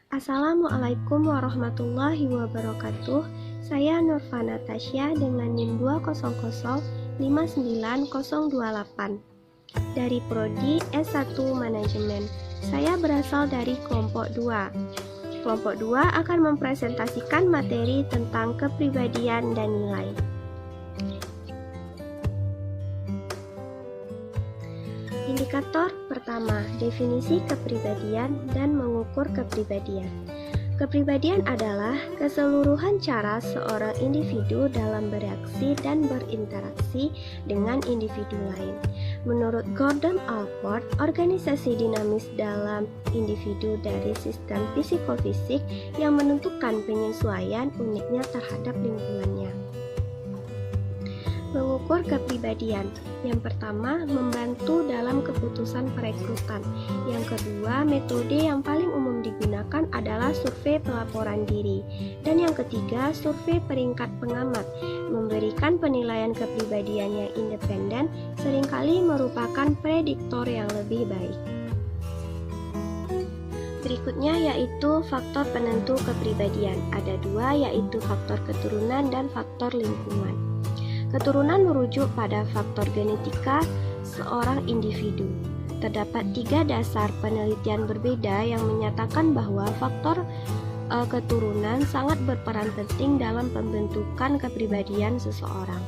Assalamualaikum warahmatullahi wabarakatuh. Saya Nurfa Natasha dengan NIM 2005908 dari Prodi S1 Manajemen. Saya berasal dari kelompok 2. Kelompok 2 akan mempresentasikan materi tentang kepribadian dan nilai. Indikator pertama, definisi kepribadian dan mengukur kepribadian. Kepribadian adalah keseluruhan cara seorang individu dalam bereaksi dan berinteraksi dengan individu lain. Menurut Gordon Allport, organisasi dinamis dalam individu dari sistem psikofisik yang menentukan penyesuaian uniknya terhadap lingkungannya. Mengukur kepribadian. Yang pertama, membantu dalam keputusan perekrutan. Yang kedua, metode yang paling umum digunakan adalah survei pelaporan diri. Dan yang ketiga, survei peringkat pengamat. Memberikan penilaian kepribadian yang independen seringkali merupakan prediktor yang lebih baik. Berikutnya yaitu faktor penentu kepribadian. Ada dua, yaitu faktor keturunan dan faktor lingkungan. Keturunan merujuk pada faktor genetika seorang individu. Terdapat 3 dasar penelitian berbeda yang menyatakan bahwa faktor keturunan sangat berperan penting dalam pembentukan kepribadian seseorang.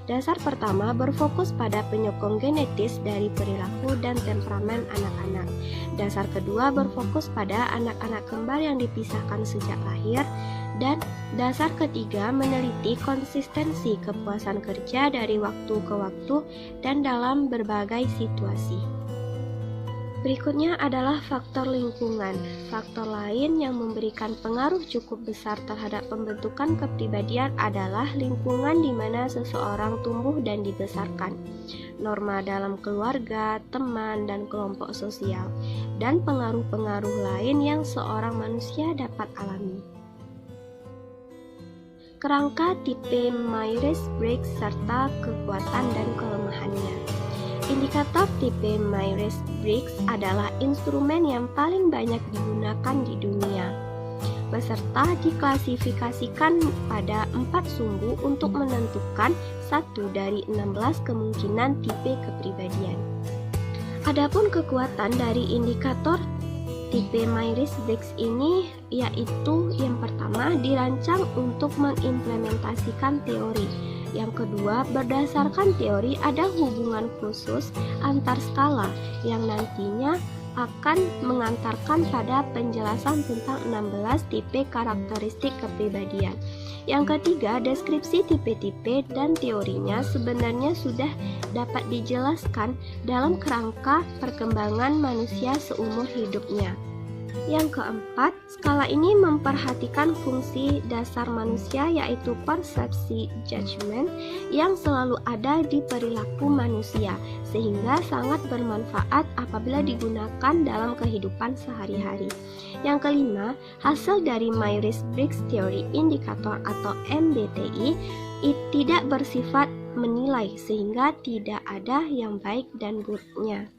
Dasar pertama berfokus pada penyokong genetis dari perilaku dan temperamen anak-anak. Dasar kedua berfokus pada anak-anak kembar yang dipisahkan sejak lahir. Dan dasar ketiga meneliti konsistensi kepuasan kerja dari waktu ke waktu dan dalam berbagai situasi. Berikutnya adalah faktor lingkungan. Faktor lain yang memberikan pengaruh cukup besar terhadap pembentukan kepribadian adalah lingkungan di mana seseorang tumbuh dan dibesarkan, norma dalam keluarga, teman, dan kelompok sosial, dan pengaruh-pengaruh lain yang seorang manusia dapat alami. Kerangka tipe Myers-Briggs serta kekuatan dan kelemahannya. Indikator tipe Myers-Briggs adalah instrumen yang paling banyak digunakan di dunia. Peserta diklasifikasikan pada 4 sumbu untuk menentukan 1 dari 16 kemungkinan tipe kepribadian. Adapun kekuatan dari indikator tipe Myers-Briggs ini yaitu yang pertama dirancang untuk mengimplementasikan teori. Yang kedua, berdasarkan teori ada hubungan khusus antar skala yang nantinya akan mengantarkan pada penjelasan tentang 16 tipe karakteristik kepribadian. Yang ketiga, deskripsi tipe-tipe dan teorinya sebenarnya sudah dapat dijelaskan dalam kerangka perkembangan manusia seumur hidupnya. Yang keempat, skala ini memperhatikan fungsi dasar manusia yaitu persepsi judgment yang selalu ada di perilaku manusia sehingga sangat bermanfaat apabila digunakan dalam kehidupan sehari-hari. Yang kelima, hasil dari Myers-Briggs Theory Indicator atau MBTI tidak bersifat menilai sehingga tidak ada yang baik dan buruknya.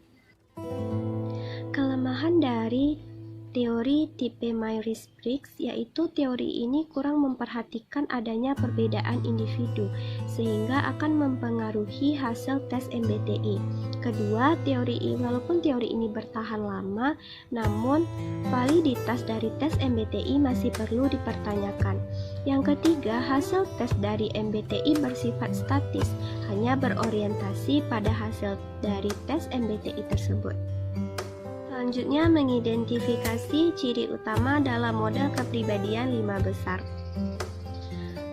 Kelemahan dari teori tipe Myers-Briggs yaitu teori ini kurang memperhatikan adanya perbedaan individu sehingga akan mempengaruhi hasil tes MBTI. Kedua, walaupun teori ini bertahan lama, namun validitas dari tes MBTI masih perlu dipertanyakan. Yang ketiga, hasil tes dari MBTI bersifat statis, hanya berorientasi pada hasil dari tes MBTI tersebut. Selanjutnya, mengidentifikasi ciri utama dalam model kepribadian 5 besar.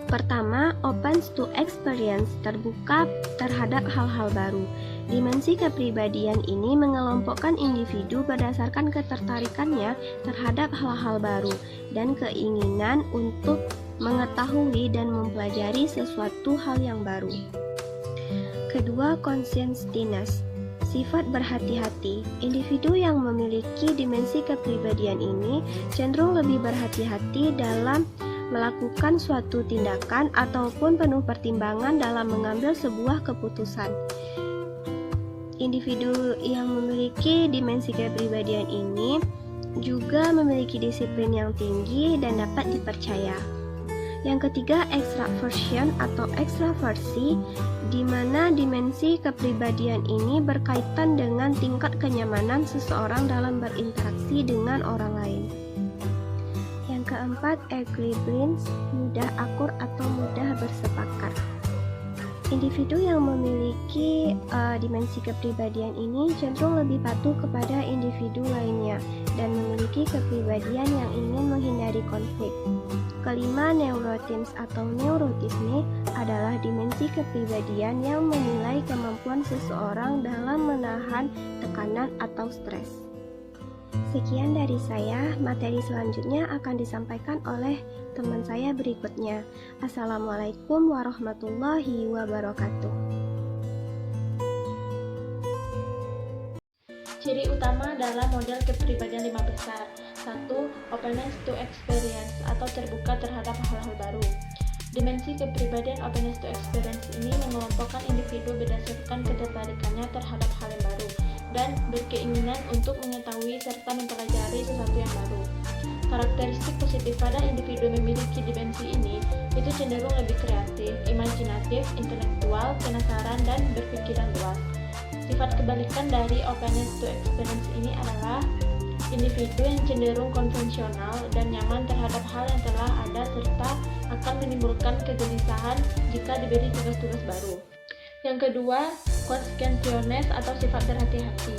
Pertama, open to experience, terbuka terhadap hal-hal baru. Dimensi kepribadian ini mengelompokkan individu berdasarkan ketertarikannya terhadap hal-hal baru dan keinginan untuk mengetahui dan mempelajari sesuatu hal yang baru. Kedua, conscientiousness, sifat berhati-hati. Individu yang memiliki dimensi kepribadian ini cenderung lebih berhati-hati dalam melakukan suatu tindakan ataupun penuh pertimbangan dalam mengambil sebuah keputusan. Individu yang memiliki dimensi kepribadian ini juga memiliki disiplin yang tinggi dan dapat dipercaya. Yang ketiga, extraversion atau ekstraversi, di mana dimensi kepribadian ini berkaitan dengan tingkat kenyamanan seseorang dalam berinteraksi dengan orang lain. Yang keempat, equilibrium, mudah akur atau mudah bersepakat. Individu yang memiliki dimensi kepribadian ini cenderung lebih patuh kepada individu lainnya dan memiliki kepribadian yang ingin menghindari konflik. Kelima, neurotics atau neurotisme adalah dimensi kepribadian yang menilai kemampuan seseorang dalam menahan tekanan atau stres. Sekian dari saya, materi selanjutnya akan disampaikan oleh teman saya berikutnya. Assalamualaikum warahmatullahi wabarakatuh. Ciri utama adalah model kepribadian 5 besar. 1. Openness to experience atau terbuka terhadap hal-hal baru. Dimensi kepribadian openness to experience ini mengelompokkan individu berdasarkan ketertarikannya terhadap hal yang baru dan berkeinginan untuk mengetahui serta mempelajari sesuatu yang baru. Karakteristik positif pada individu memiliki dimensi ini itu cenderung lebih kreatif, imajinatif, intelektual, penasaran, dan berpikiran luas. Sifat kebalikan dari openness to experience ini adalah individu yang cenderung konvensional dan nyaman terhadap hal yang telah ada serta akan menimbulkan kegelisahan jika diberi tugas-tugas baru. Yang kedua, conscientiousness atau sifat berhati-hati.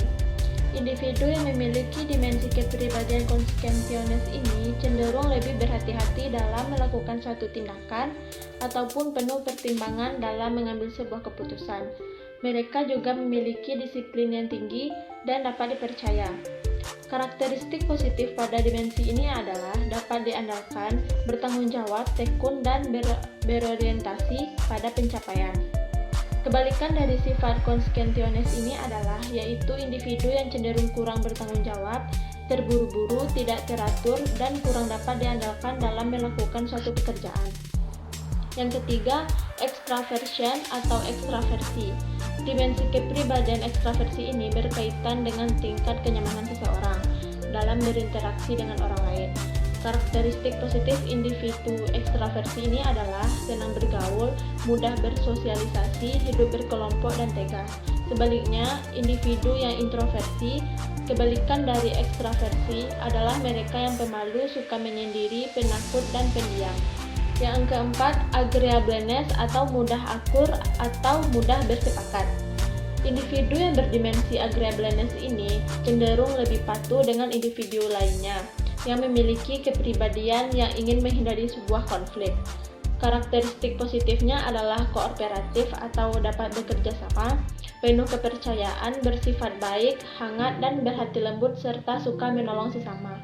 Individu yang memiliki dimensi kepribadian conscientiousness ini cenderung lebih berhati-hati dalam melakukan suatu tindakan ataupun penuh pertimbangan dalam mengambil sebuah keputusan. Mereka juga memiliki disiplin yang tinggi dan dapat dipercaya. Karakteristik positif pada dimensi ini adalah dapat diandalkan, bertanggung jawab, tekun, dan berorientasi pada pencapaian. Kebalikan dari sifat conscientiousness ini adalah yaitu individu yang cenderung kurang bertanggung jawab, terburu-buru, tidak teratur, dan kurang dapat diandalkan dalam melakukan suatu pekerjaan. Yang ketiga, extraversion atau ekstraversi. Dimensi kepribadian ekstraversi ini berkaitan dengan tingkat kenyamanan seseorang dalam berinteraksi dengan orang lain. Karakteristik positif individu ekstraversi ini adalah senang bergaul, mudah bersosialisasi, hidup berkelompok, dan tegas. Sebaliknya, individu yang introversi, kebalikan dari ekstraversi, adalah mereka yang pemalu, suka menyendiri, penakut, dan pendiam. Yang keempat, agreeableness atau mudah akur atau mudah bersepakat. Individu yang berdimensi agreeableness ini cenderung lebih patuh dengan individu lainnya yang memiliki kepribadian yang ingin menghindari sebuah konflik. Karakteristik positifnya adalah kooperatif atau dapat bekerja sama, penuh kepercayaan, bersifat baik, hangat, dan berhati lembut, serta suka menolong sesama.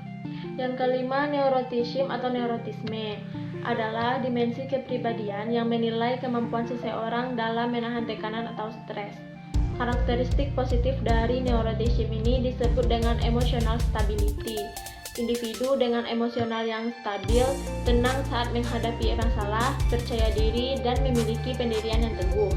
Yang kelima, neuroticism atau neurotisme adalah dimensi kepribadian yang menilai kemampuan seseorang dalam menahan tekanan atau stres. Karakteristik positif dari neuroticism ini disebut dengan emotional stability. Individu dengan emosional yang stabil, tenang saat menghadapi masalah, percaya diri, dan memiliki pendirian yang teguh.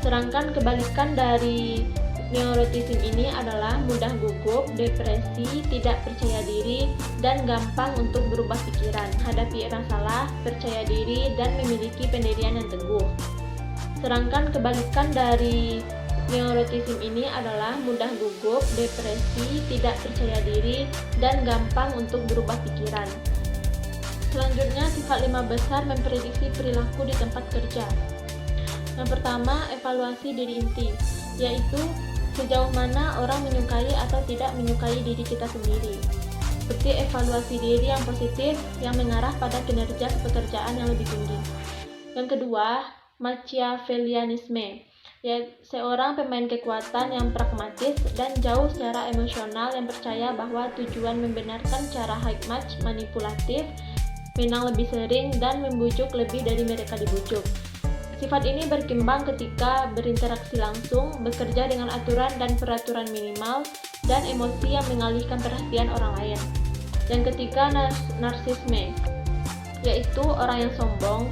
Sedangkan kebalikan dari neuroticism ini adalah mudah gugup, depresi, tidak percaya diri, dan gampang untuk berubah pikiran, hadapi masalah, percaya diri, dan memiliki pendirian yang teguh. Sedangkan kebalikan dari neuroticism ini adalah mudah gugup, depresi, tidak percaya diri, dan gampang untuk berubah pikiran. Selanjutnya, sifat 5 besar memprediksi perilaku di tempat kerja. Yang pertama, evaluasi diri inti, yaitu sejauh mana orang menyukai atau tidak menyukai diri kita sendiri. Seperti evaluasi diri yang positif yang mengarah pada kinerja pekerjaan yang lebih tinggi. Yang kedua, Machiavellianisme, yaitu seorang pemain kekuatan yang pragmatis dan jauh secara emosional yang percaya bahwa tujuan membenarkan cara hikmat, manipulatif, menang lebih sering, dan membujuk lebih dari mereka dibujuk. Sifat ini berkembang ketika berinteraksi langsung, bekerja dengan aturan dan peraturan minimal, dan emosi yang mengalihkan perhatian orang lain. Yang ketiga, narsisme, yaitu orang yang sombong,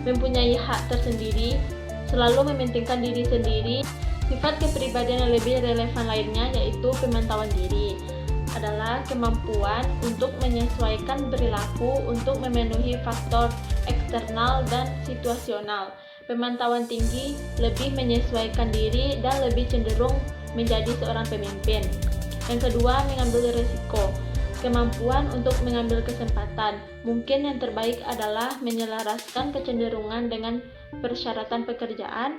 mempunyai hak tersendiri, selalu mementingkan diri sendiri. Sifat kepribadian yang lebih relevan lainnya yaitu pemantauan diri. adalah kemampuan untuk menyesuaikan perilaku untuk memenuhi faktor eksternal dan situasional. Pemantauan tinggi lebih menyesuaikan diri dan lebih cenderung menjadi seorang pemimpin. Yang kedua, mengambil risiko. Kemampuan untuk mengambil kesempatan. Mungkin yang terbaik adalah menyelaraskan kecenderungan dengan persyaratan pekerjaan,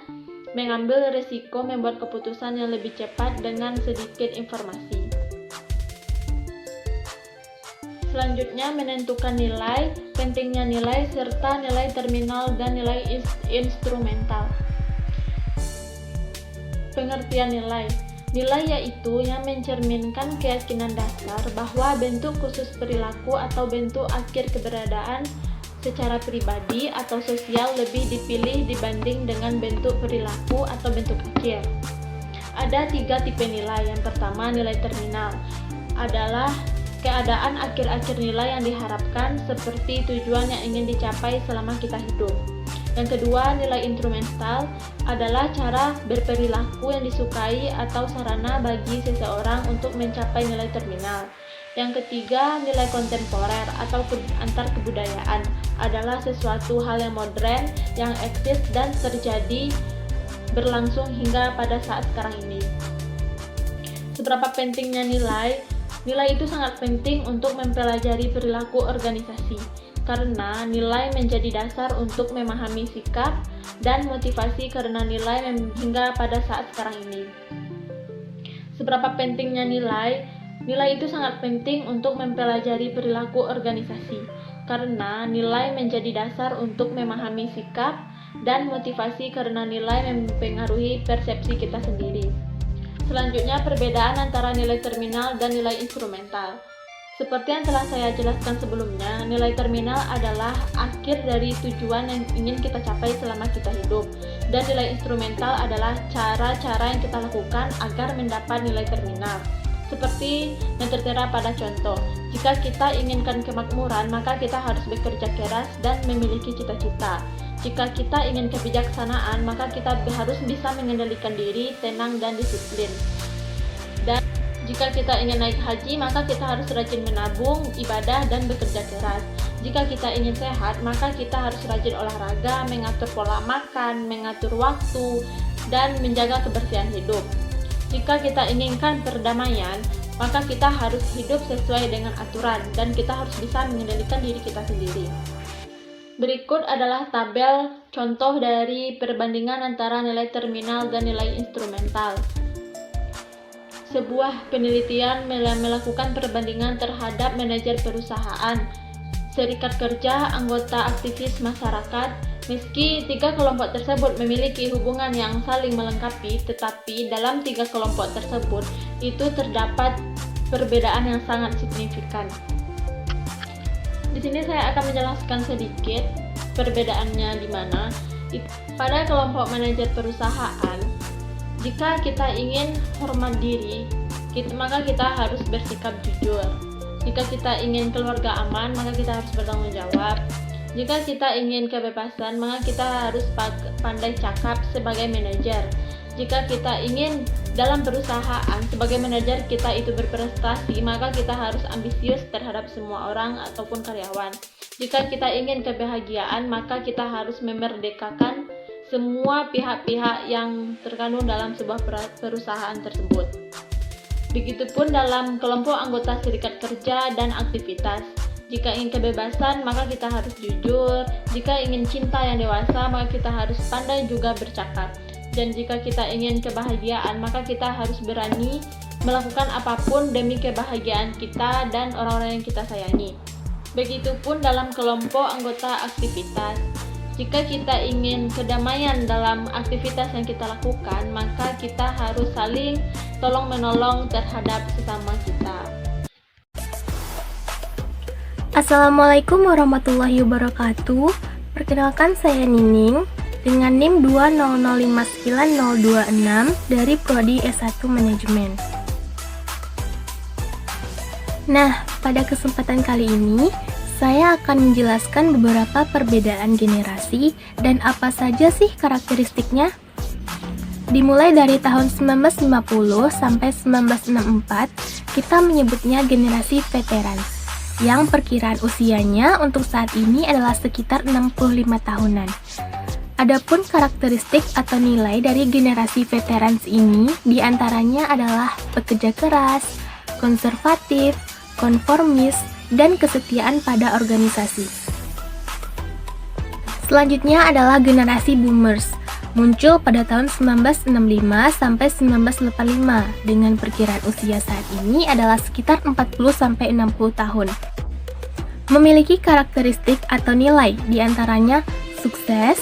mengambil risiko membuat keputusan yang lebih cepat dengan sedikit informasi. Selanjutnya, menentukan nilai, pentingnya nilai, serta nilai terminal dan nilai instrumental. Pengertian nilai. Nilai yaitu yang mencerminkan keyakinan dasar bahwa bentuk khusus perilaku atau bentuk akhir keberadaan secara pribadi atau sosial lebih dipilih dibanding dengan bentuk perilaku atau bentuk akhir. Ada 3 tipe nilai. Yang pertama, nilai terminal adalah keadaan akhir-akhir nilai yang diharapkan seperti tujuan yang ingin dicapai selama kita hidup. Yang kedua, nilai instrumental adalah cara berperilaku yang disukai atau sarana bagi seseorang untuk mencapai nilai terminal. Yang ketiga, nilai kontemporer atau antar kebudayaan adalah sesuatu hal yang modern yang eksis dan terjadi berlangsung hingga pada saat sekarang ini. Seberapa pentingnya nilai? Nilai itu sangat penting untuk mempelajari perilaku organisasi, karena nilai menjadi dasar untuk memahami sikap dan motivasi karena nilai hingga pada saat sekarang ini. Seberapa pentingnya nilai? Nilai itu sangat penting untuk mempelajari perilaku organisasi, karena nilai menjadi dasar untuk memahami sikap dan motivasi karena nilai mempengaruhi persepsi kita sendiri. Selanjutnya, perbedaan antara nilai terminal dan nilai instrumental. Seperti yang telah saya jelaskan sebelumnya, nilai terminal adalah akhir dari tujuan yang ingin kita capai selama kita hidup, dan nilai instrumental adalah cara-cara yang kita lakukan agar mendapat nilai terminal. Seperti yang tertera pada contoh, jika kita inginkan kemakmuran, maka kita harus bekerja keras dan memiliki cita-cita. Jika kita ingin kebijaksanaan, maka kita harus bisa mengendalikan diri, tenang, dan disiplin. Dan jika kita ingin naik haji, maka kita harus rajin menabung, ibadah, dan bekerja keras. Jika kita ingin sehat, maka kita harus rajin olahraga, mengatur pola makan, mengatur waktu, dan menjaga kebersihan hidup. Jika kita inginkan perdamaian, maka kita harus hidup sesuai dengan aturan, dan kita harus bisa mengendalikan diri kita sendiri. Berikut adalah tabel contoh dari perbandingan antara nilai terminal dan nilai instrumental. Sebuah penelitian melakukan perbandingan terhadap manajer perusahaan, serikat kerja, anggota aktivis masyarakat. Meski 3 kelompok tersebut memiliki hubungan yang saling melengkapi, tetapi dalam 3 kelompok tersebut itu terdapat perbedaan yang sangat signifikan. Di sini saya akan menjelaskan sedikit perbedaannya di mana. Pada kelompok manajer perusahaan, jika kita ingin hormat diri, maka kita harus bersikap jujur. Jika kita ingin keluarga aman, maka kita harus bertanggung jawab. Jika kita ingin kebebasan, maka kita harus pandai cakap sebagai manajer. Jika kita ingin dalam perusahaan sebagai manajer kita itu berprestasi, maka kita harus ambisius terhadap semua orang ataupun karyawan. Jika kita ingin kebahagiaan, maka kita harus memerdekakan semua pihak-pihak yang terkandung dalam sebuah perusahaan tersebut. Begitupun dalam kelompok anggota serikat kerja dan aktivitas. Jika ingin kebebasan, maka kita harus jujur. Jika ingin cinta yang dewasa, maka kita harus pandai juga bercakap. Dan jika kita ingin kebahagiaan, maka kita harus berani melakukan apapun demi kebahagiaan kita dan orang-orang yang kita sayangi. Begitupun dalam kelompok anggota aktivitas. Jika kita ingin kedamaian dalam aktivitas yang kita lakukan, maka kita harus saling tolong-menolong terhadap sesama kita. Assalamualaikum warahmatullahi wabarakatuh. Perkenalkan, saya Nining dengan NIM 200590226 dari Prodi S1 Manajemen. Nah, pada kesempatan kali ini saya akan menjelaskan beberapa perbedaan generasi dan apa saja sih karakteristiknya. Dimulai dari tahun 1950 sampai 1964, kita menyebutnya generasi veteran, yang perkiraan usianya untuk saat ini adalah sekitar 65 tahunan. Adapun karakteristik atau nilai dari generasi veterans ini diantaranya adalah pekerja keras, konservatif, konformis, dan kesetiaan pada organisasi. Selanjutnya adalah generasi boomers, muncul pada tahun 1965 sampai 1985 dengan perkiraan usia saat ini adalah sekitar 40 sampai 60 tahun. Memiliki karakteristik atau nilai diantaranya sukses,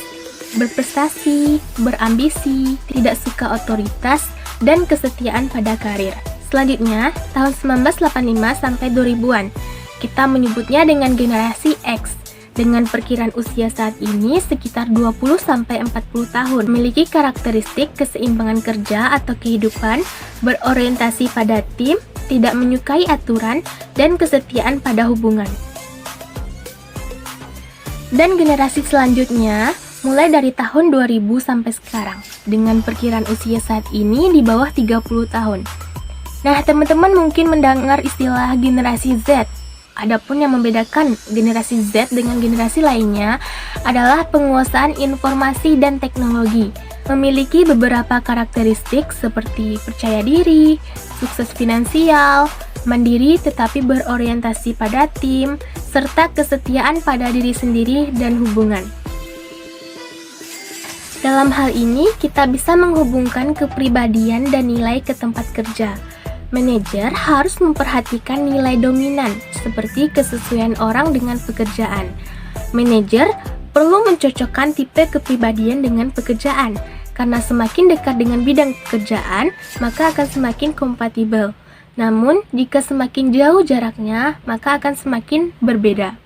berprestasi, berambisi, tidak suka otoritas, dan kesetiaan pada karir. Selanjutnya, tahun 1985 sampai 2000-an, kita menyebutnya dengan generasi X, dengan perkiraan usia saat ini sekitar 20 sampai 40 tahun, memiliki karakteristik keseimbangan kerja atau kehidupan, berorientasi pada tim, tidak menyukai aturan, dan kesetiaan pada hubungan. Dan generasi selanjutnya, mulai dari tahun 2000 sampai sekarang, dengan perkiraan usia saat ini di bawah 30 tahun. Nah, teman-teman mungkin mendengar istilah generasi Z. Adapun yang membedakan generasi Z dengan generasi lainnya adalah penguasaan informasi dan teknologi. Memiliki beberapa karakteristik seperti percaya diri, sukses finansial, mandiri tetapi berorientasi pada tim, serta kesetiaan pada diri sendiri dan hubungan. Dalam hal ini, kita bisa menghubungkan kepribadian dan nilai ke tempat kerja. Manajer harus memperhatikan nilai dominan, seperti kesesuaian orang dengan pekerjaan. Manajer perlu mencocokkan tipe kepribadian dengan pekerjaan, karena semakin dekat dengan bidang pekerjaan, maka akan semakin kompatibel. Namun, jika semakin jauh jaraknya, maka akan semakin berbeda.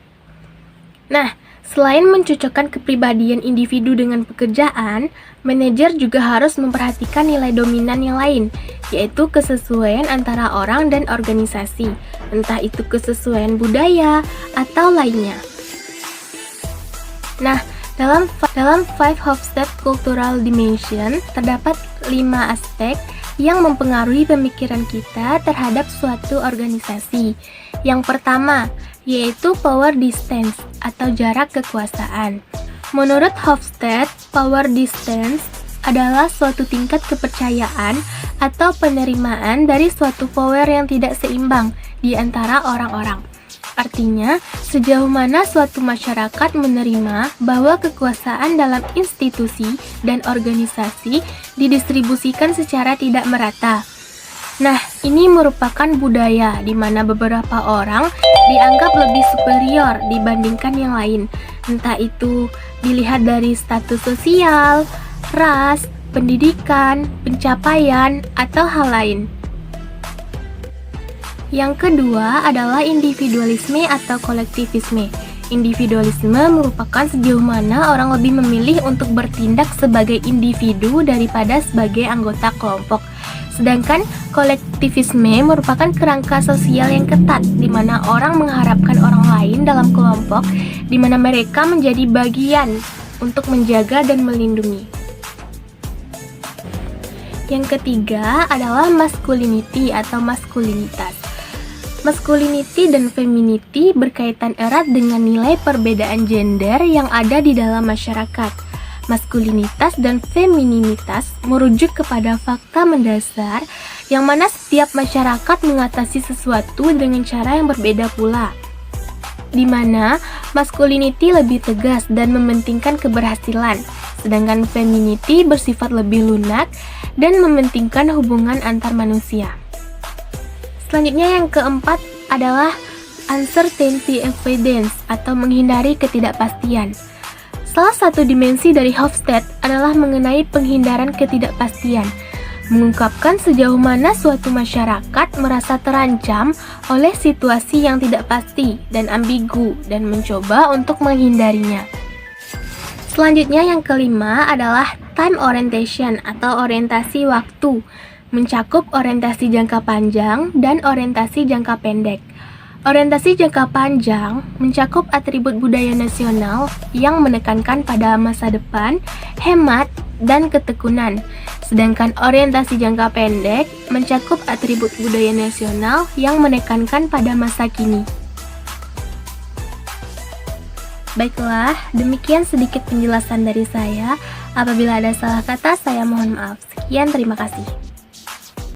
Nah, selain mencocokkan kepribadian individu dengan pekerjaan, manajer juga harus memperhatikan nilai dominan yang lain, yaitu kesesuaian antara orang dan organisasi, entah itu kesesuaian budaya atau lainnya. Nah, dalam 5 Hofstede Cultural Dimension terdapat 5 aspek yang mempengaruhi pemikiran kita terhadap suatu organisasi. Yang pertama, yaitu power distance atau jarak kekuasaan. Menurut Hofstede, power distance adalah suatu tingkat kepercayaan atau penerimaan dari suatu power yang tidak seimbang di antara orang-orang. Artinya, sejauh mana suatu masyarakat menerima bahwa kekuasaan dalam institusi dan organisasi didistribusikan secara tidak merata. Nah, ini merupakan budaya di mana beberapa orang dianggap lebih superior dibandingkan yang lain. Entah itu dilihat dari status sosial, ras, pendidikan, pencapaian, atau hal lain. Yang kedua adalah individualisme atau kolektivisme. Individualisme merupakan sejauh mana orang lebih memilih untuk bertindak sebagai individu daripada sebagai anggota kelompok. Sedangkan kolektivisme merupakan kerangka sosial yang ketat di mana orang mengharapkan orang lain dalam kelompok di mana mereka menjadi bagian untuk menjaga dan melindungi. Yang ketiga adalah masculinity atau maskulinitas. Masculinity dan femininity berkaitan erat dengan nilai perbedaan gender yang ada di dalam masyarakat. Maskulinitas dan femininitas merujuk kepada fakta mendasar yang mana setiap masyarakat mengatasi sesuatu dengan cara yang berbeda pula. Di mana masculinity lebih tegas dan mementingkan keberhasilan, sedangkan femininity bersifat lebih lunak dan mementingkan hubungan antar manusia. Selanjutnya yang keempat adalah uncertainty avoidance atau menghindari ketidakpastian. Salah satu dimensi dari Hofstede adalah mengenai penghindaran ketidakpastian, mengungkapkan sejauh mana suatu masyarakat merasa terancam oleh situasi yang tidak pasti dan ambigu dan mencoba untuk menghindarinya. Selanjutnya yang kelima adalah time orientation atau orientasi waktu, mencakup orientasi jangka panjang dan orientasi jangka pendek. Orientasi jangka panjang mencakup atribut budaya nasional yang menekankan pada masa depan, hemat, dan ketekunan. Sedangkan orientasi jangka pendek mencakup atribut budaya nasional yang menekankan pada masa kini. Baiklah, demikian sedikit penjelasan dari saya. Apabila ada salah kata, saya mohon maaf. Sekian, terima kasih.